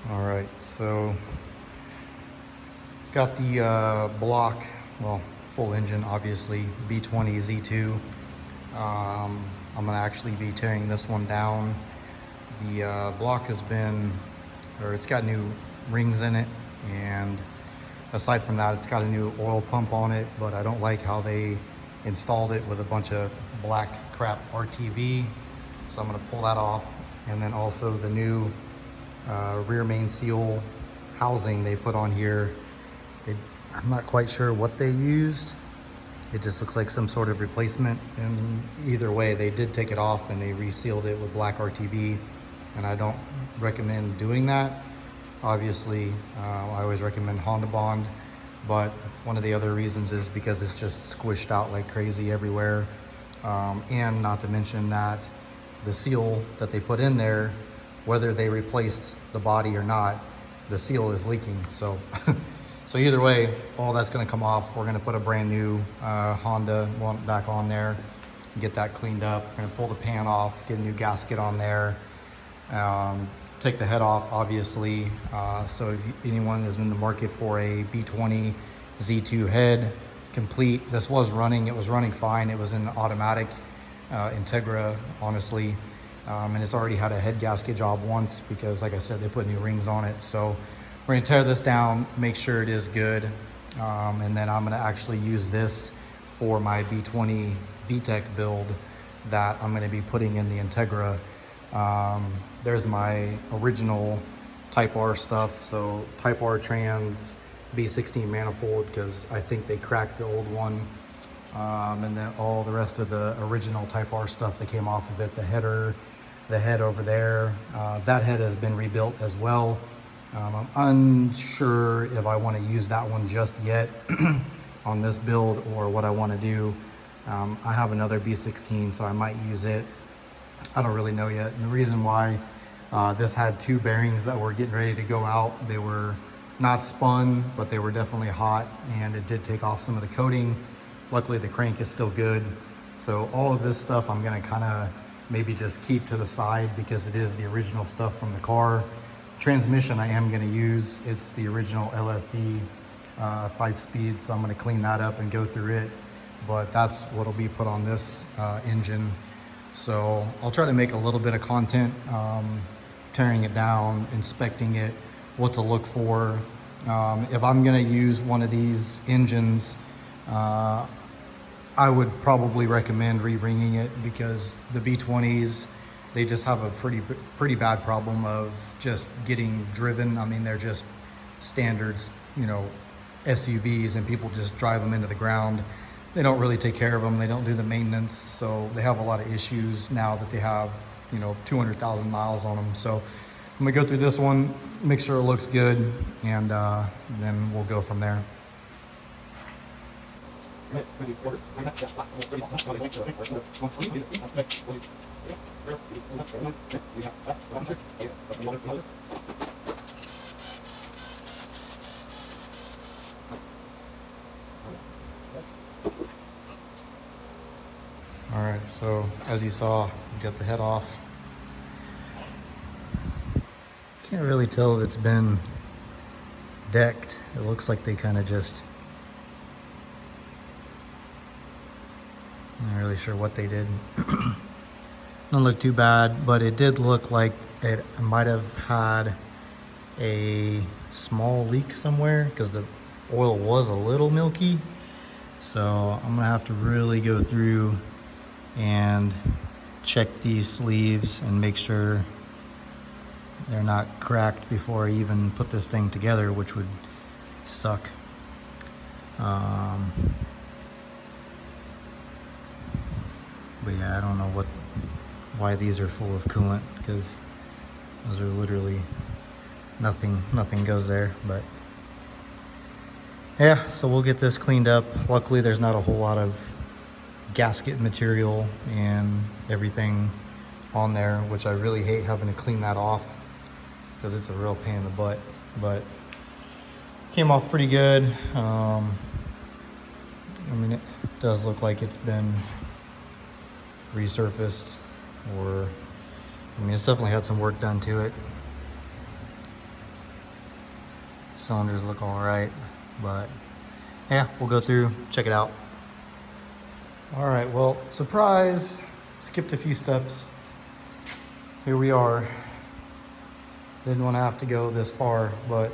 All right, so got the block, well, full engine, obviously, B20Z2. I'm gonna actually be tearing this one down. The block has been, or it's got new rings in it, and aside from that, it's got a new oil pump on it, but I don't like how they installed it with a bunch of black crap RTV. So I'm gonna pull that off. And then also the new rear main seal housing they put on here. I'm not quite sure what they used. It just looks like some sort of replacement. And either way, they did take it off and they resealed it with black RTV. And I don't recommend doing that. Obviously, I always recommend Honda Bond, but one of the other reasons is because it's just squished out like crazy everywhere. And not to mention that the seal that they put in there, whether they replaced the body or not, the seal is leaking. So, so either way, all that's gonna come off. We're gonna put a brand new Honda one back on there, get that cleaned up. We're gonna pull the pan off, get a new gasket on there. Take the head off, obviously. So if anyone is in the market for a B20 Z2 head, complete. This was running, it was running fine. It was in automatic Integra, honestly. And it's already had a head gasket job once because, like I said, they put new rings on it. So we're gonna tear this down, make sure it is good. And then I'm gonna actually use this for my B20vtec build that I'm gonna be putting in the Integra. There's my original Type R stuff. So Type R trans, B16 manifold, because I think they cracked the old one. And then all the rest of the original Type R stuff that came off of it, the header, the head over there, that head has been rebuilt as well. I'm unsure if I want to use that one just yet on this build or what I want to do. I have another B16, so I might use it. I don't really know yet. And the reason why this had two bearings that were getting ready to go out, they were not spun, but they were definitely hot, and it did take off some of the coating. Luckily, the crank is still good. So all of this stuff I'm gonna kind of maybe just keep to the side because it is the original stuff from the car. Transmission I am gonna use. It's the original LSD 5-speed, so I'm gonna clean that up and go through it. But that's what'll be put on this engine. So I'll try to make a little bit of content, tearing it down, inspecting it, what to look for. If I'm gonna use one of these engines, I would probably recommend re-ringing it because the B20s, they just have a pretty bad problem of just getting driven. I mean, they're just standards, you know, SUVs, and people just drive them into the ground. They don't really take care of them. They don't do the maintenance. So they have a lot of issues now that they have, you know, 200,000 miles on them. So I'm gonna go through this one, make sure it looks good, and then we'll go from there. All right, so as you saw, we got the head off. Can't really tell if it's been decked. It looks like they kind of just, I'm not really sure what they did. Don't look too bad, but it did look like it might have had a small leak somewhere because the oil was a little milky. So I'm gonna have to really go through and check these sleeves and make sure they're not cracked before I even put this thing together, which would suck. But yeah, I don't know why these are full of coolant, because those are literally nothing goes there. But yeah, so we'll get this cleaned up. Luckily, there's not a whole lot of gasket material and everything on there, which I really hate having to clean that off because it's a real pain in the butt. But came off pretty good. I mean, it does look like it's been resurfaced, or I mean, it's definitely had some work done to it. Cylinders look all right, but yeah, we'll go through, check it out. All right, well, surprise, skipped a few steps. Here we are. Didn't want to have to go this far, but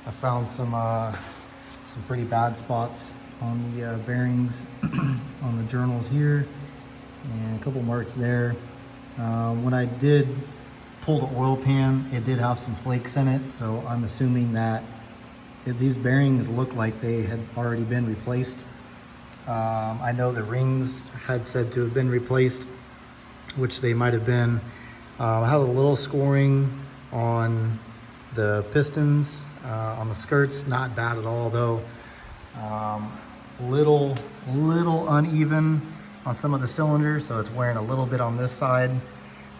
I found some pretty bad spots on the bearings on the journals here, and a couple marks there. When I did pull the oil pan, it did have some flakes in it, so I'm assuming that these bearings look like they had already been replaced. I know the rings had said to have been replaced, which they might have been. I have a little scoring on the pistons, on the skirts, not bad at all though. Little uneven on some of the cylinders, so it's wearing a little bit on this side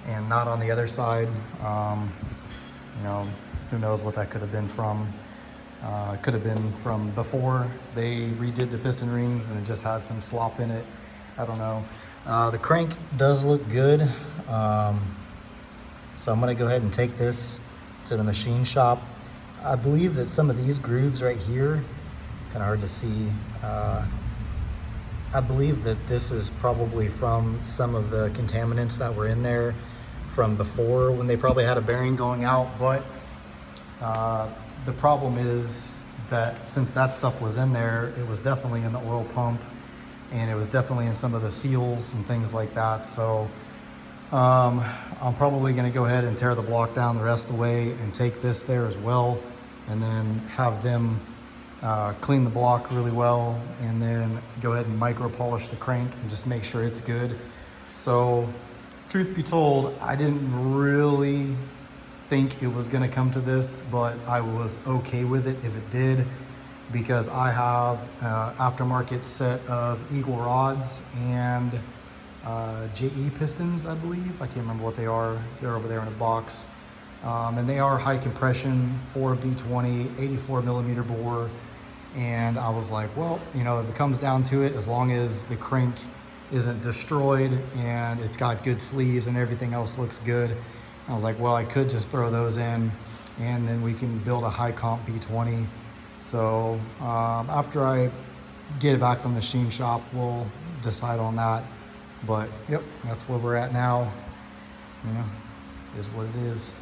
and not on the other side. You know, who knows what that could have been from. Could have been from before they redid the piston rings and it just had some slop in it. I don't know. The crank does look good. So I'm gonna go ahead and take this to the machine shop. I believe that some of these grooves right here, kind of hard to see. I believe that this is probably from some of the contaminants that were in there from before when they probably had a bearing going out, but the problem is that since that stuff was in there, it was definitely in the oil pump and it was definitely in some of the seals and things like that. So I'm probably gonna go ahead and tear the block down the rest of the way and take this there as well, and then have them clean the block really well, and then go ahead and micro polish the crank and just make sure it's good. So truth be told, I didn't really think it was going to come to this, but I was okay with it if it did, because I have aftermarket set of Eagle rods and JE pistons, I believe. I can't remember what they are. They're over there in a box. And they are high compression for B20, 84 millimeter bore. And I was like, well, you know, if it comes down to it, as long as the crank isn't destroyed and it's got good sleeves and everything else looks good, I was like, well, I could just throw those in and then we can build a high comp B20. So after I get it back from the machine shop, we'll decide on that. But yep, that's where we're at now. You know, is what it is.